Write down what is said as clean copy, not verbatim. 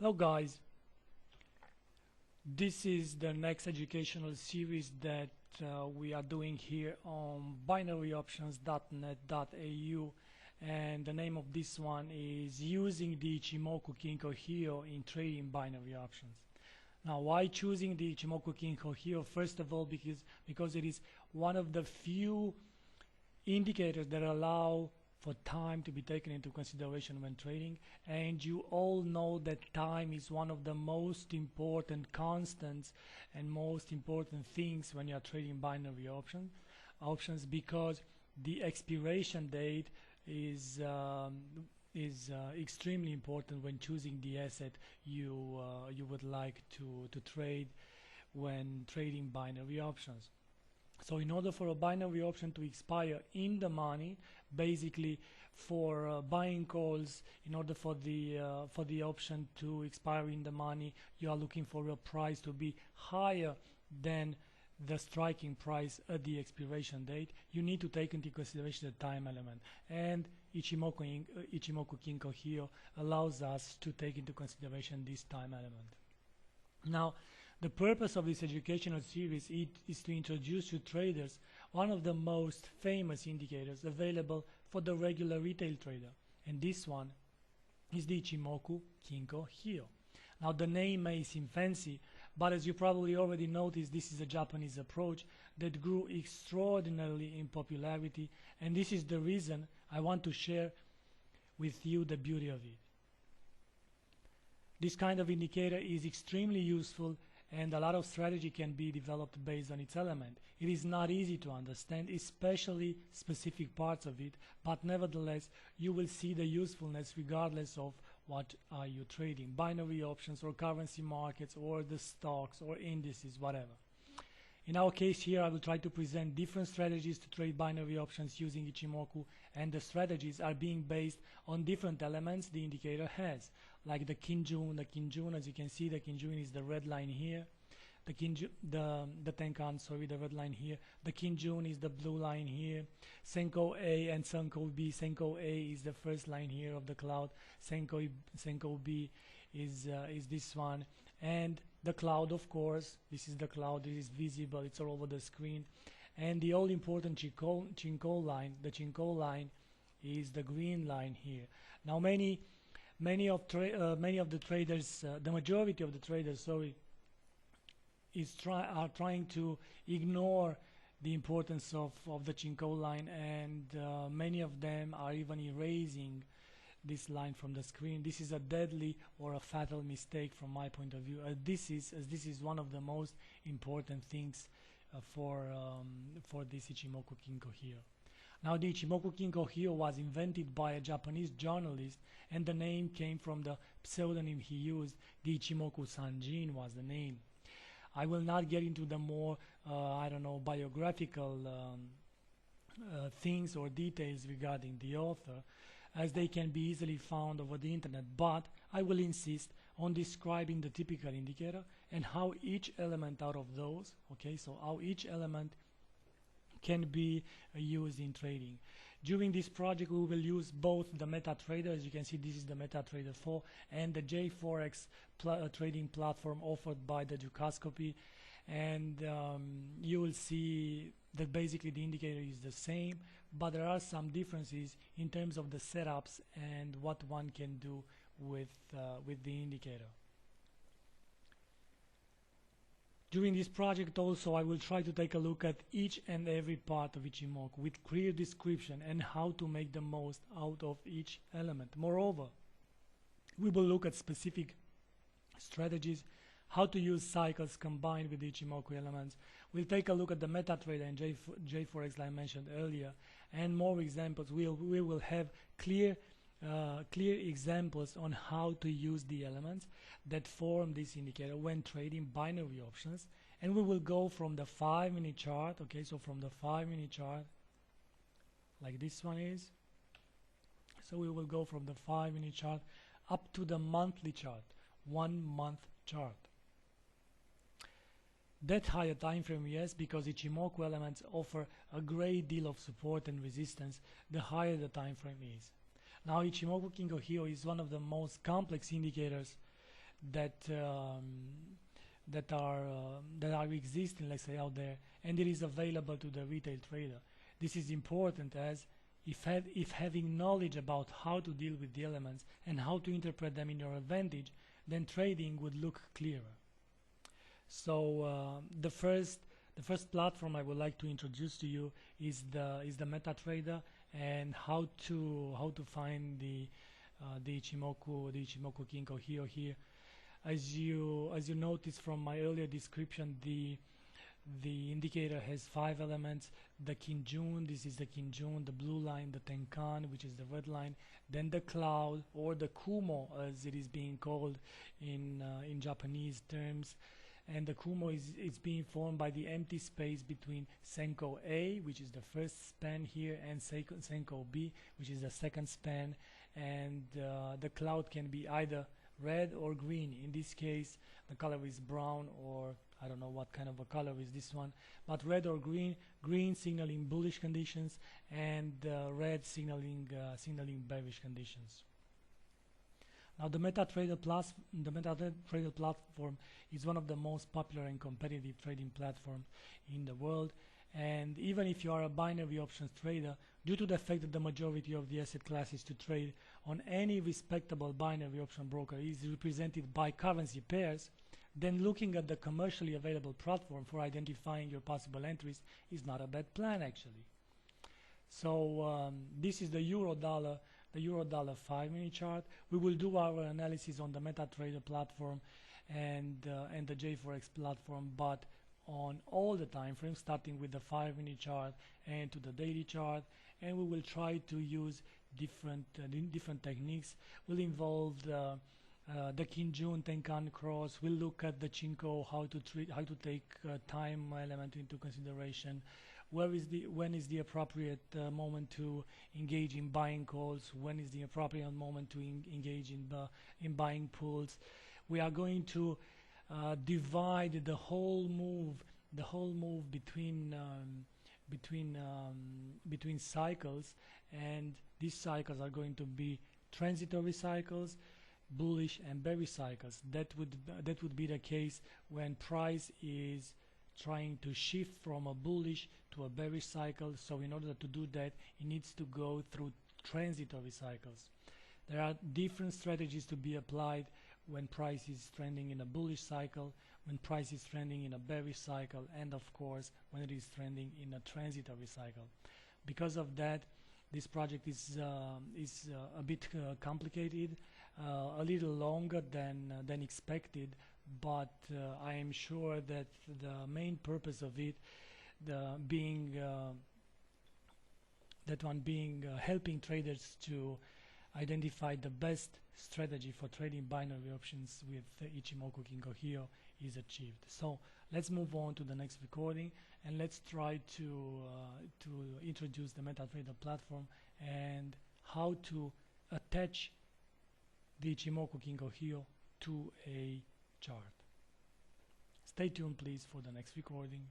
Hello guys, this is the next educational series that we are doing here on binaryoptions.net.au, and the name of this one is using the Ichimoku Kinko Hyo in trading binary options. Now, why choosing the Ichimoku Kinko Hyo? First of all, because it is one of the few indicators that allow for time to be taken into consideration when trading, and you all know that time is one of the most important constants and most important things when you are trading binary options, because the expiration date is extremely important when choosing the asset you would like to trade when trading binary options. So in order for a binary option to expire in the money, basically for buying calls, in order for the option to expire in the money, you are looking for a price to be higher than the striking price at the expiration date. You need to take into consideration the time element, and Ichimoku Kinko Hyo allows us to take into consideration this time element. Now, the purpose of this educational series is to introduce to traders one of the most famous indicators available for the regular retail trader, and this one is the Ichimoku Kinko Hyo. Now, the name may seem fancy, but as you probably already noticed, this is a Japanese approach that grew extraordinarily in popularity, and this is the reason I want to share with you the beauty of it. This kind of indicator is extremely useful, and a lot of strategy can be developed based on its element. It is not easy to understand, especially specific parts of it, but nevertheless you will see the usefulness regardless of what are you trading, binary options or currency markets or the stocks or indices, whatever. In our case here, I will try to present different strategies to trade binary options using Ichimoku, and the strategies are being based on different elements the indicator has, like the Kinjun. The Kinjun, as you can see, the Kinjun is the red line here. The Tenkan, sorry, the red line here. The Kinjun is the blue line here. Senko A and Senko B. Senko A is the first line here of the cloud. Senko B is this one. And the cloud, of course, this is the cloud. It is visible. It's all over the screen. And the all-important Chinko line, the Chinko line, is the green line here. Now, many of the traders, the majority of the traders, sorry, are trying to ignore the importance of the Chinko line, and many of them are even erasing this line from the screen. This is a deadly or a fatal mistake from my point of view. This is one of the most important things for this Ichimoku Kinko Hyo. Now, the Ichimoku Kinko Hyo was invented by a Japanese journalist, and the name came from the pseudonym he used. The Ichimoku Sanjin was the name. I will not get into the more biographical things or details regarding the author, as they can be easily found over the internet, but I will insist on describing the typical indicator and how each element out of those, okay, so how each element can be used in trading. During this project, we will use both the Metatrader, as you can see, this is the Metatrader4, and the J4X trading platform offered by the Ducascopy, and you will see that basically the indicator is the same, but there are some differences in terms of the setups and what one can do with the indicator. During this project also, I will try to take a look at each and every part of Ichimoku with clear description and how to make the most out of each element. Moreover, we will look at specific strategies, how to use cycles combined with the Ichimoku elements. We'll take a look at the Metatrader and J4X like I mentioned earlier, and more examples. We will have clear examples on how to use the elements that form this indicator when trading binary options, and we will go from the 5-minute chart, okay, so from the 5-minute chart like this one is, so we will go from the 5-minute chart up to the monthly chart, 1 month chart. That higher time frame, yes, because Ichimoku elements offer a great deal of support and resistance the higher the time frame is. Now, Ichimoku Kinko Hyo is one of the most complex indicators that that are existing, let's say, out there, and it is available to the retail trader. This is important, as if having knowledge about how to deal with the elements and how to interpret them in your advantage, then trading would look clearer. So the first platform I would like to introduce to you is the Metatrader, and how to find the Ichimoku Kinko Hyo here. As you notice from my earlier description, the indicator has 5 elements: the Kinjun, this is the Kinjun, the blue line, the Tenkan, which is the red line, then the cloud, or the Kumo as it is being called in Japanese terms. And the Kumo is being formed by the empty space between Senko A, which is the first span here, and Senko B, which is the second span. And the cloud can be either red or green. In this case, the color is brown, or I don't know what kind of a color is this one, but red or green. Green signaling bullish conditions, and red signaling bearish conditions. Now, the Metatrader platform is one of the most popular and competitive trading platforms in the world. And even if you are a binary options trader, due to the fact that the majority of the asset classes to trade on any respectable binary option broker is represented by currency pairs, then looking at the commercially available platform for identifying your possible entries is not a bad plan, actually. So this is the euro-dollar 5-minute chart. We will do our analysis on the Metatrader platform and the J4X platform, but on all the time frames, starting with the 5-minute chart and to the daily chart. And we will try to use different techniques. We'll involve the Kinjun Tenkan cross. We'll look at the Chinko, how to take time element into consideration. When is the appropriate moment to engage in buying calls? When is the appropriate moment to engage in buying pulls? We are going to divide the whole move between cycles, and these cycles are going to be transitory cycles, bullish and bearish cycles. That would be the case when price is trying to shift from a bullish to a bearish cycle. So in order to do that, it needs to go through transitory cycles. There are different strategies to be applied when price is trending in a bullish cycle, when price is trending in a bearish cycle, and of course when it is trending in a transitory cycle. Because of that, this project is a bit complicated, a little longer than expected, but I am sure that the main purpose of it being helping traders to identify the best strategy for trading binary options with Ichimoku Kinko Hyo is achieved. So let's move on to the next recording, and let's try to introduce the Metatrader platform and how to attach the Ichimoku Kinko Hyo to a chart. Stay tuned, please, for the next recording.